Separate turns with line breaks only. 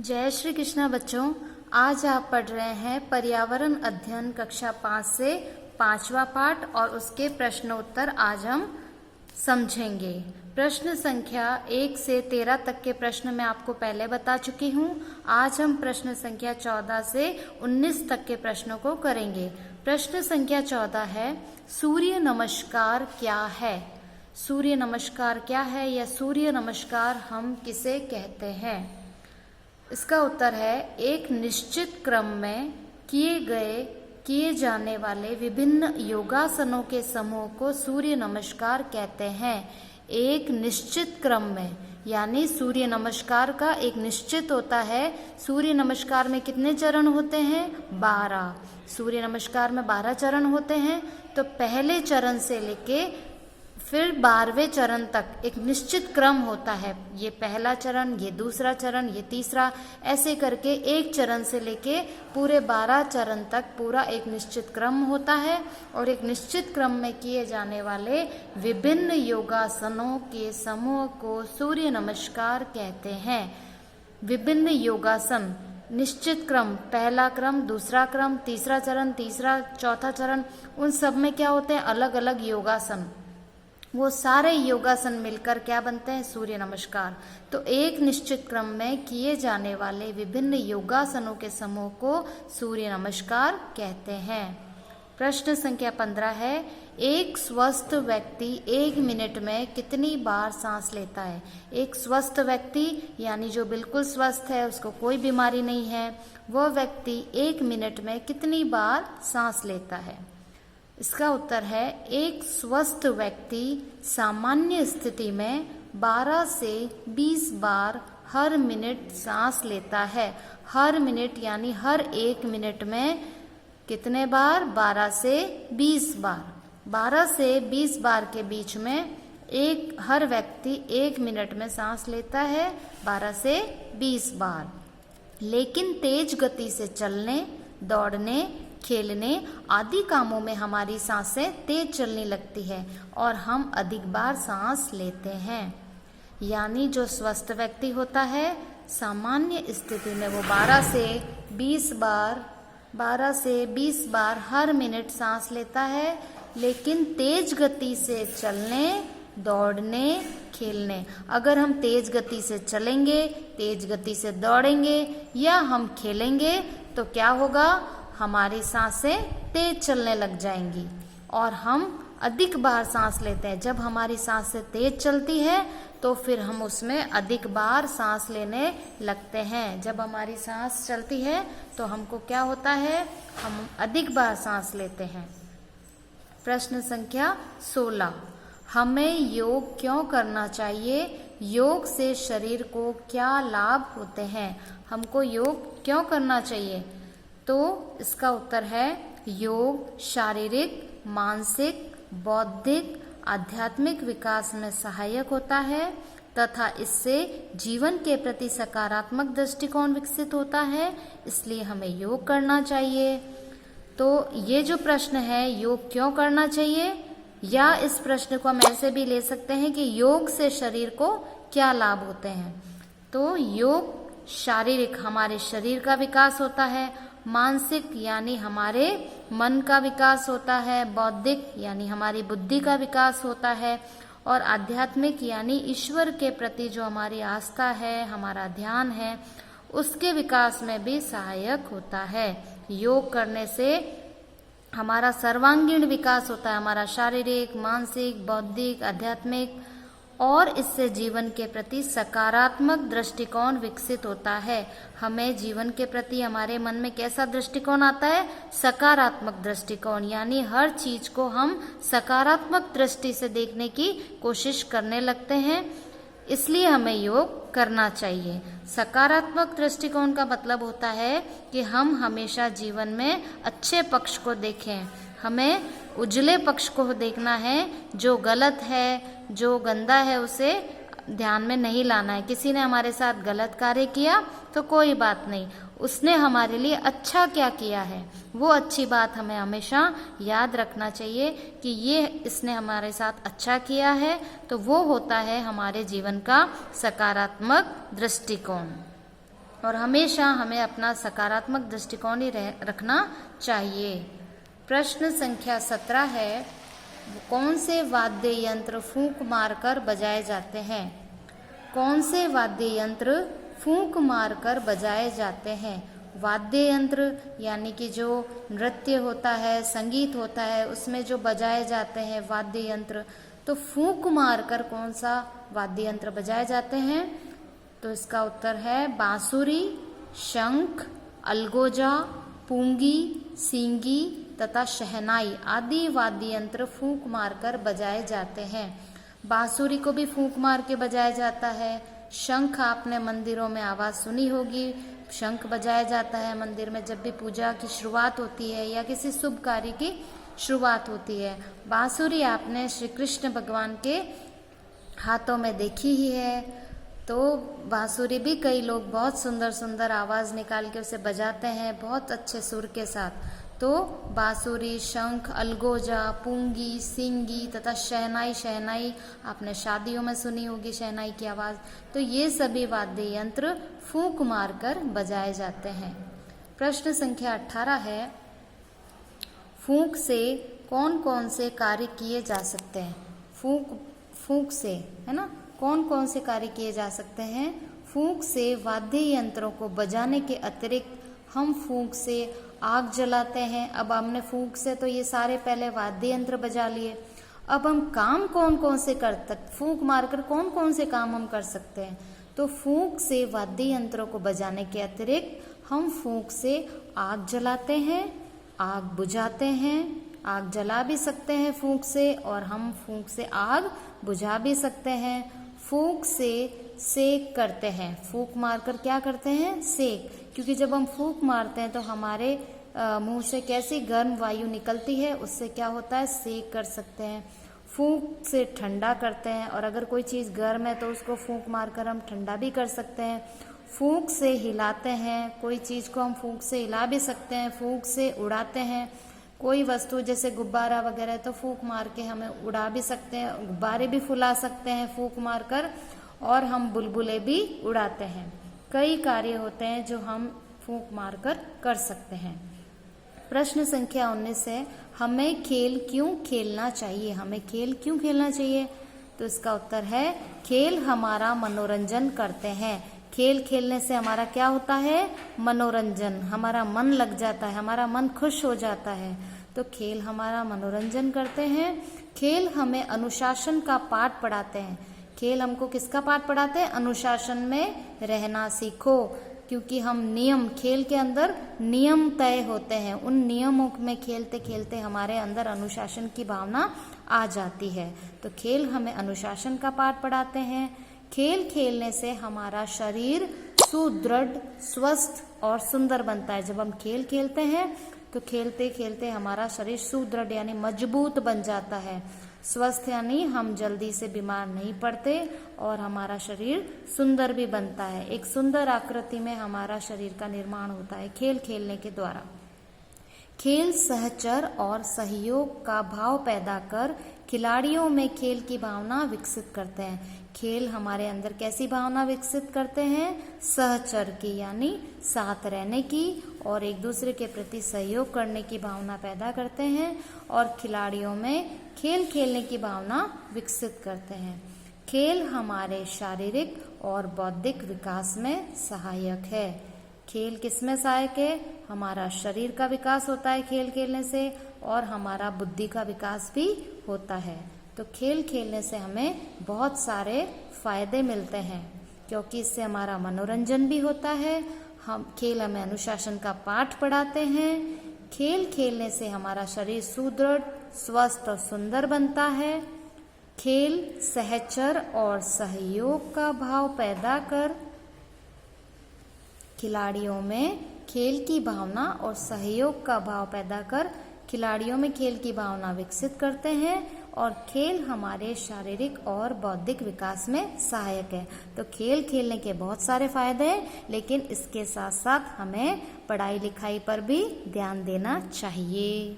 जय श्री कृष्णा बच्चों। आज आप पढ़ रहे हैं पर्यावरण अध्ययन कक्षा 5 से 5वां पाठ और उसके प्रश्नोत्तर आज हम समझेंगे। प्रश्न संख्या 1 से 13 तक के प्रश्न मैं आपको पहले बता चुकी हूँ। आज हम प्रश्न संख्या 14 से 19 तक के प्रश्नों को करेंगे। प्रश्न संख्या 14 है, सूर्य नमस्कार क्या है? सूर्य नमस्कार क्या है या सूर्य नमस्कार हम किसे कहते हैं? इसका उत्तर है, एक निश्चित क्रम में किए जाने वाले विभिन्न योगासनों के समूह को सूर्य नमस्कार कहते हैं। एक निश्चित क्रम में, यानी सूर्य नमस्कार का एक निश्चित होता है। सूर्य नमस्कार में कितने चरण होते हैं? 12। सूर्य नमस्कार में 12 चरण होते हैं। तो पहले चरण से लेके फिर 12वें चरण तक एक निश्चित क्रम होता है। ये पहला चरण, ये दूसरा चरण, ये तीसरा, ऐसे करके एक चरण से लेके पूरे 12 चरण तक पूरा एक निश्चित क्रम होता है। और एक निश्चित क्रम में किए जाने वाले विभिन्न योगासनों के समूह को सूर्य नमस्कार कहते हैं। विभिन्न योगासन, निश्चित क्रम, पहला क्रम, दूसरा क्रम, तीसरा चरण, तीसरा, चौथा चरण, उन सब में क्या होते हैं? अलग अलग योगासन। वो सारे योगासन मिलकर क्या बनते हैं? सूर्य नमस्कार। तो एक निश्चित क्रम में किए जाने वाले विभिन्न योगासनों के समूह को सूर्य नमस्कार कहते हैं। प्रश्न संख्या 15 है, एक स्वस्थ व्यक्ति 1 मिनट में कितनी बार सांस लेता है? एक स्वस्थ व्यक्ति यानी जो बिल्कुल स्वस्थ है, उसको कोई बीमारी नहीं है, वह व्यक्ति 1 मिनट में कितनी बार सांस लेता है? इसका उत्तर है, एक स्वस्थ व्यक्ति सामान्य स्थिति में 12 से 20 बार हर मिनट सांस लेता है। हर मिनट यानी हर 1 मिनट में कितने बार? 12 से 20 बार। 12 से 20 बार के बीच में हर व्यक्ति 1 मिनट में सांस लेता है 12 से 20 बार। लेकिन तेज गति से चलने, दौड़ने, खेलने आदि कामों में हमारी सांसें तेज चलने लगती है और हम अधिक बार सांस लेते हैं। यानी जो स्वस्थ व्यक्ति होता है, सामान्य स्थिति में वो 12 से 20 बार हर मिनट सांस लेता है। लेकिन तेज गति से चलने, दौड़ने, खेलने, अगर हम तेज गति से चलेंगे, तेज गति से दौड़ेंगे या हम खेलेंगे तो क्या होगा? हमारी सांसें तेज चलने लग जाएंगी और हम अधिक बार सांस लेते हैं। जब हमारी सांसें तेज चलती है तो फिर हम उसमें अधिक बार सांस लेने लगते हैं। जब हमारी सांस चलती है तो हमको क्या होता है? हम अधिक बार सांस लेते हैं। प्रश्न संख्या 16, हमें योग क्यों करना चाहिए? योग से शरीर को क्या लाभ होते हैं? हमको योग क्यों करना चाहिए? तो इसका उत्तर है, योग शारीरिक, मानसिक, बौद्धिक, आध्यात्मिक विकास में सहायक होता है तथा इससे जीवन के प्रति सकारात्मक दृष्टिकोण विकसित होता है। इसलिए हमें योग करना चाहिए। तो ये जो प्रश्न है, योग क्यों करना चाहिए, या इस प्रश्न को हम ऐसे भी ले सकते हैं कि योग से शरीर को क्या लाभ होते हैं। तो योग शारीरिक, हमारे शरीर का विकास होता है। मानसिक यानी हमारे मन का विकास होता है। बौद्धिक यानी हमारी बुद्धि का विकास होता है। और आध्यात्मिक यानी ईश्वर के प्रति जो हमारी आस्था है, हमारा ध्यान है, उसके विकास में भी सहायक होता है। योग करने से हमारा सर्वांगीण विकास होता है, हमारा शारीरिक, मानसिक, बौद्धिक, आध्यात्मिक, और इससे जीवन के प्रति सकारात्मक दृष्टिकोण विकसित होता है। हमें जीवन के प्रति हमारे मन में कैसा दृष्टिकोण आता है? सकारात्मक दृष्टिकोण, यानी हर चीज को हम सकारात्मक दृष्टि से देखने की कोशिश करने लगते हैं। इसलिए हमें योग करना चाहिए। सकारात्मक दृष्टिकोण का मतलब होता है कि हम हमेशा जीवन में अच्छे पक्ष को देखें। हमें उजले पक्ष को देखना है। जो गलत है, जो गंदा है, उसे ध्यान में नहीं लाना है। किसी ने हमारे साथ गलत कार्य किया तो कोई बात नहीं, उसने हमारे लिए अच्छा क्या किया है, वो अच्छी बात हमें हमेशा याद रखना चाहिए कि ये इसने हमारे साथ अच्छा किया है, तो वो होता है हमारे जीवन का सकारात्मक दृष्टिकोण। और हमेशा हमें अपना सकारात्मक दृष्टिकोण ही रखना चाहिए। प्रश्न संख्या 17 है, कौन से वाद्य यंत्र फूंक मारकर बजाए जाते हैं? कौन से वाद्य यंत्र फूंक मारकर बजाए जाते हैं? वाद्य यंत्र यानी कि जो नृत्य होता है, संगीत होता है, उसमें जो बजाए जाते हैं वाद्य यंत्र, तो फूंक मारकर कौन सा वाद्य यंत्र बजाए जाते हैं? तो इसका उत्तर है बांसुरी, शंख, अलगोजा, पूंगी, सींगी तथा शहनाई आदि वाद्य यंत्र फूंक मारकर बजाए जाते हैं। बांसुरी को भी फूंक मार के बजाया जाता है। शंख आपने मंदिरों में आवाज सुनी होगी, शंख बजाया जाता है मंदिर में जब भी पूजा की शुरुआत होती है या किसी शुभ कार्य की शुरुआत होती है। बांसुरी आपने श्री कृष्ण भगवान के हाथों में देखी ही है। तो बांसुरी भी कई लोग बहुत सुंदर सुंदर आवाज निकाल के उसे बजाते हैं बहुत अच्छे सुर के साथ। तो बांसुरी, शंख, अलगोजा, पूंगी, सींगी तथा शहनाई, शहनाई आपने शादियों में सुनी होगी शहनाई की आवाज। तो ये सभी वाद्य यंत्र फूंक मारकर बजाए जाते हैं। प्रश्न संख्या 18 है, फूंक से कौन कौन से कार्य किए जा सकते हैं? फूंक से, है ना, कौन कौन से कार्य किए जा सकते हैं? फूंक से वाद्य यंत्रों को बजाने के अतिरिक्त हम फूंक से आग जलाते हैं। अब हमने फूंक से तो ये सारे पहले वाद्य यंत्र बजा लिए। अब हम काम कौन कौन से फूंक मारकर कौन कौन से काम हम कर सकते हैं? तो फूंक से वाद्य यंत्रों को बजाने के अतिरिक्त हम फूंक से आग जलाते हैं, आग बुझाते हैं, आग जला भी सकते हैं फूंक से, और हम फूंक से आग बुझा भी सकते हैं। फूंक से सेक करते हैं, फूंक मारकर क्या करते हैं? सेक, क्योंकि जब हम फूंक मारते हैं तो हमारे मुंह से कैसी गर्म वायु निकलती है, उससे क्या होता है? सेक कर सकते हैं। फूंक से ठंडा करते हैं, और अगर कोई चीज़ गर्म है तो उसको फूंक मारकर हम ठंडा भी कर सकते हैं। फूंक से हिलाते हैं, कोई चीज़ को हम फूंक से हिला भी सकते हैं। फूंक से उड़ाते हैं, कोई वस्तु जैसे गुब्बारा वगैरह तो फूंक मार के हमें उड़ा भी सकते हैं। गुब्बारे भी फुला सकते हैं फूंक मारकर, और हम बुलबुले भी उड़ाते हैं। कई कार्य होते हैं जो हम फूंक मारकर कर सकते हैं। प्रश्न संख्या 19 है, हमें खेल क्यों खेलना चाहिए? हमें खेल क्यों खेलना चाहिए? तो इसका उत्तर है, खेल हमारा मनोरंजन करते हैं। खेल खेलने से हमारा क्या होता है? मनोरंजन, हमारा मन लग जाता है, हमारा मन खुश हो जाता है। तो खेल हमारा मनोरंजन करते हैं। खेल हमें अनुशासन का पाठ पढ़ाते हैं। खेल हमको किसका पाठ पढ़ाते हैं? अनुशासन में रहना सीखो, क्योंकि हम नियम, खेल के अंदर नियम तय होते हैं। उन नियमों में खेलते खेलते हमारे अंदर अनुशासन की भावना आ जाती है। तो खेल हमें अनुशासन का पाठ पढ़ाते हैं। खेल खेलने से हमारा शरीर सुदृढ़, स्वस्थ और सुंदर बनता है। जब हम खेल खेलते हैं तो खेलते खेलते हमारा शरीर सुदृढ़ यानी मजबूत बन जाता है। स्वस्थ यानी हम जल्दी से बीमार नहीं पड़ते, और हमारा शरीर सुंदर भी बनता है। एक सुंदर आकृति में हमारा शरीर का निर्माण होता है खेल खेलने के द्वारा। खेल सहचर और सहयोग का भाव पैदा कर खिलाड़ियों में खेल की भावना विकसित करते हैं। खेल हमारे अंदर कैसी भावना विकसित करते हैं? सहचर की, यानी साथ रहने की और एक दूसरे के प्रति सहयोग करने की भावना पैदा करते हैं, और खिलाड़ियों में खेल खेलने की भावना विकसित करते हैं। खेल हमारे शारीरिक और बौद्धिक विकास में सहायक है। खेल किसमें सहायक है? हमारा शरीर का विकास होता है खेल खेलने से, और हमारा बुद्धि का विकास भी होता है। तो खेल खेलने से हमें बहुत सारे फायदे मिलते हैं, क्योंकि इससे हमारा मनोरंजन भी होता है। खेल हमें अनुशासन का पाठ पढ़ाते हैं। खेल खेलने से हमारा शरीर सुदृढ़, स्वस्थ और सुंदर बनता है। खेल सहचर और सहयोग का भाव पैदा कर खिलाड़ियों में खेल की भावना और सहयोग का भाव पैदा कर खिलाड़ियों में खेल की भावना विकसित करते हैं, और खेल हमारे शारीरिक और बौद्धिक विकास में सहायक है। तो खेल खेलने के बहुत सारे फायदे हैं, लेकिन इसके साथ साथ हमें पढ़ाई लिखाई पर भी ध्यान देना चाहिए।